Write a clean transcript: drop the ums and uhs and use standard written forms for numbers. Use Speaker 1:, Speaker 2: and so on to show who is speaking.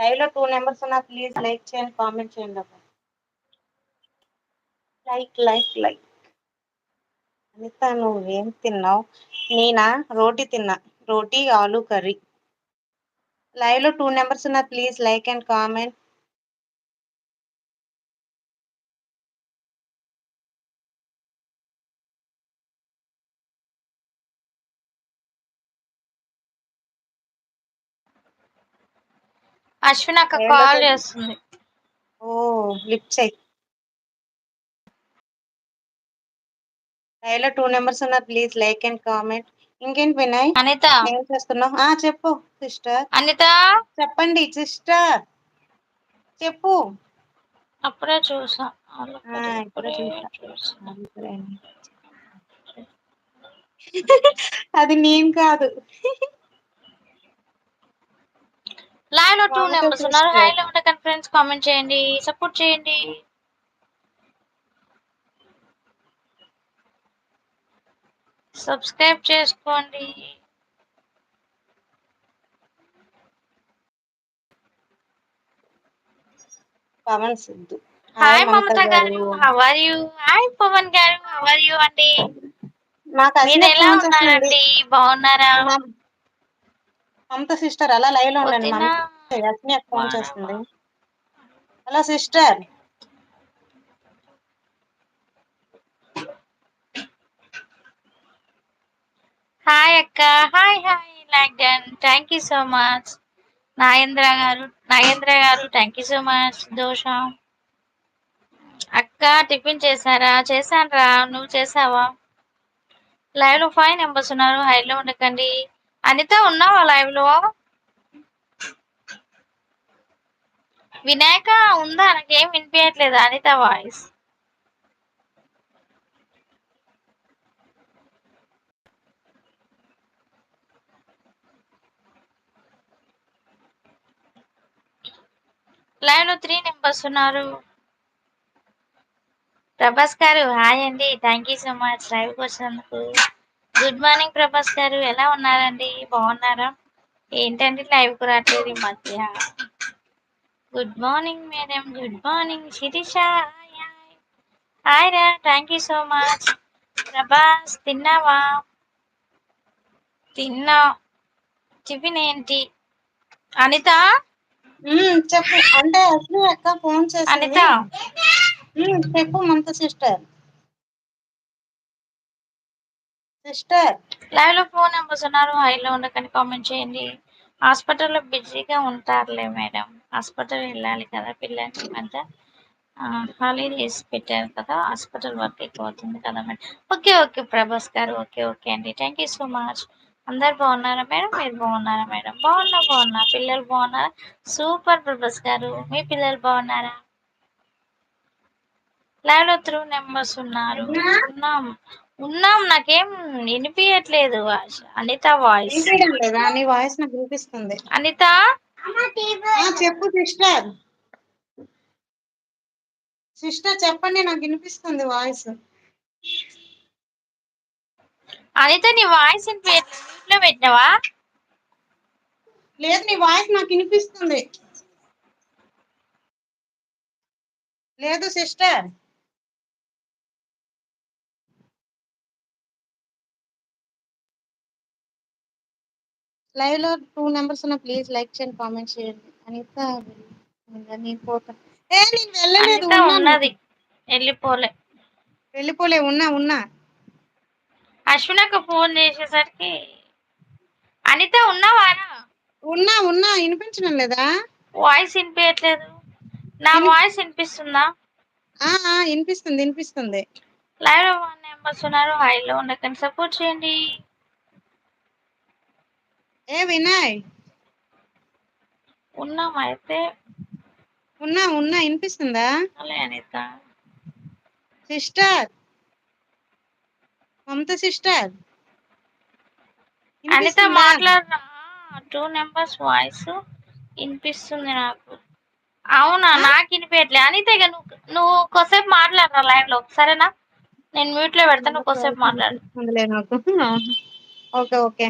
Speaker 1: Live లో 2 members ఉన్నా please like చేయండి, కామెంట్ చేయండి అబ్బా. లైక్. అనిత నువ్వేం తిన్నావు? నేనా రోటీ తిన్నా. రోటీ ఆలు కర్రీ. లైవ్ లో 2 మెంబర్స్ ఉన్నా please like and comment.
Speaker 2: Ashwin అక్క కాల్ చేస్తుంది.
Speaker 1: ఓ లిఫ్ట్ చెయ్. లైవ్ లో 2 మెంబర్స్ ఉన్నా ప్లీజ్ లైక్ అండ్ కామెంట్. ఇంకేంటి వినయ్
Speaker 2: అనిత
Speaker 1: ఏం చేస్తున్నావు? చెప్పు సిస్టర్.
Speaker 2: అనిత
Speaker 1: చెప్పండి సిస్టర్, చెప్పు.
Speaker 2: అప్పుడే చూసా.
Speaker 1: ఇప్పుడే చూసా. అది నేను కాదు.
Speaker 2: లైవ్ లో 2
Speaker 1: మమత
Speaker 2: మెంబర్స్ ఉన్నారు.
Speaker 1: సిస్టర్.
Speaker 2: హాయ్ లో ఉంటే ఫ్రెండ్స్ కామెంట్ చేయండి, సపోర్ట్ చేయండి. సబ్స్క్రైబ్ చేసుకోండి.
Speaker 1: Pawan Siddhu.
Speaker 2: Hi Mamata garu, how are you? Hi Pawan garu, how are you అండి?
Speaker 1: నాకు
Speaker 2: మీరు
Speaker 1: అశ్విని
Speaker 2: ఎలా
Speaker 1: ఫోన్ చేస్తుంది.
Speaker 2: ఉన్నారండి? బాగున్నారా?
Speaker 1: మమత సిస్టర్ అలా లైవ్ లో ఉండండి.
Speaker 2: వదినా
Speaker 1: మమత అశ్విని ఫోన్
Speaker 2: వారవా.
Speaker 1: చేస్తుంది. Hello sister.
Speaker 2: హాయ్ అక్క. Hi like done. Thank you so much. Nagendra గారు థ్యాంక్ యూ సో మచ్. దోష అక్క టిఫిన్ చేశారా? చేశాను రా, నువ్వు చేసావా? లైవ్ లో 5 మెంబర్స్ ఉన్నారు. హై లో ఉండకండి. అనిత ఉన్నావా లైవ్ లో? వినాయక ఉందా? నాకేం వినిపించట్లేదు అనిత వాయిస్. లైవ్ లో 3 మెంబర్స్ ఉన్నారు. ప్రభాస్ గారు హాయ్ అండి, థ్యాంక్ యూ సో మచ్ లైవ్కి వచ్చినందుకు. గుడ్ మార్నింగ్ ప్రభాస్ గారు, ఎలా ఉన్నారండి? బాగున్నారా? ఏంటండి లైవ్కి రావట్లేదు ఈ మధ్య? Good morning madam, good morning Shirisha. Hi రా, thank you so much. Prabhas తిన్నావా? తిన్నా. టిఫిన్ ఏంటి? అనిత
Speaker 1: చెప్పు. అంటే అశ్విని అక్క ఫోన్
Speaker 2: అనిత
Speaker 1: చేసింది. చెప్పు మమత సిస్టర్.
Speaker 2: లైవ్ లో 4 మెంబర్స్ ఉన్నారు. హైలో ఉండకని కామెంట్ చేయండి. హాస్పిటల్లో బిజీగా ఉంటారులే మేడం. హాస్పిటల్ వెళ్ళాలి కదా పిల్లల్ని మధ్య. హాలిడేస్ పెట్టారు కదా, హాస్పిటల్ వర్క్ ఎక్కువ అవుతుంది కదా మేడం. ఓకే ప్రభాస్ గారు, ఓకే అండి, థ్యాంక్ యూ సో మచ్. అందరు బాగున్నారా మేడం? మీరు బాగున్నారా మేడం? బాగున్నా. పిల్లలు బాగున్నారా? సూపర్ ప్రభాస్ గారు, మీ పిల్లలు బాగున్నారా? లైవ్ లో 3 మెంబర్స్ ఉన్నారు. ఉన్నాం. నాకేం వినిపించట్లేదు అనిత వాయిస్.
Speaker 1: వినిపించడం లేదా? నీ వాయిస్ నాకు వినిపిస్తుంది.
Speaker 2: అనిత
Speaker 1: చెప్పు సిస్టర్. చెప్పండి, నాకు వినిపిస్తుంది వాయిస్.
Speaker 2: అనిత నీ వాయిస్ వినిపించట్లేదు. మ్యూట్ లో పెట్టినవా?
Speaker 1: లేదు, నీ వాయిస్ నాకు వినిపిస్తుంది. లేదు సిస్టర్. లైవ్ లో 2 మెంబర్స్ ఉన్నా ప్లీజ్ లైక్ చేయండి, కామెంట్ చేయండి. అనిత నేను పోతా. నేను వెళ్ళలేదు,
Speaker 2: అనిత
Speaker 1: ఉన్నాను.
Speaker 2: ఉన్నది,
Speaker 1: వెళ్ళిపోలే, ఉన్నా.
Speaker 2: అశ్వినక్క ఫోన్ చేసేసరికి. అనిత ఉన్నావారా?
Speaker 1: ఉన్నా వినిపించడం లేదా?
Speaker 2: వాయిస్ వినిపించట్లేదు. నా
Speaker 1: విని
Speaker 2: వాయిస్ వినిపిస్తుందా?
Speaker 1: వినిపిస్తుంది.
Speaker 2: లైవ్ లో 1 మెంబర్స్ ఉన్నారు. హైలో ఉండకని సపోర్ట్ చేయండి.
Speaker 1: వినయ్.
Speaker 2: ఉన్నాం అయితే.
Speaker 1: ఉన్నా వినిపిస్తుందా?
Speaker 2: అలే అనిత
Speaker 1: సిస్టర్, మమత సిస్టర్
Speaker 2: అనిత
Speaker 1: వినిపిస్తుందా?
Speaker 2: మాట్లాడరా. 2 మెంబర్స్ వాయిస్ వినిపిస్తుంది నాకు. అవునా? నాకు వినిపించట్లే. అనిత ఇక నువ్వు కొద్దిసేపు మాట్లాడరా లైవ్ లో, సరేనా? నేను మ్యూట్ లో పెడతా, నువ్వు కొద్దిసేపు మాట్లాడు.
Speaker 1: వినిపిస్తుందిలే నాకు. ఓకే.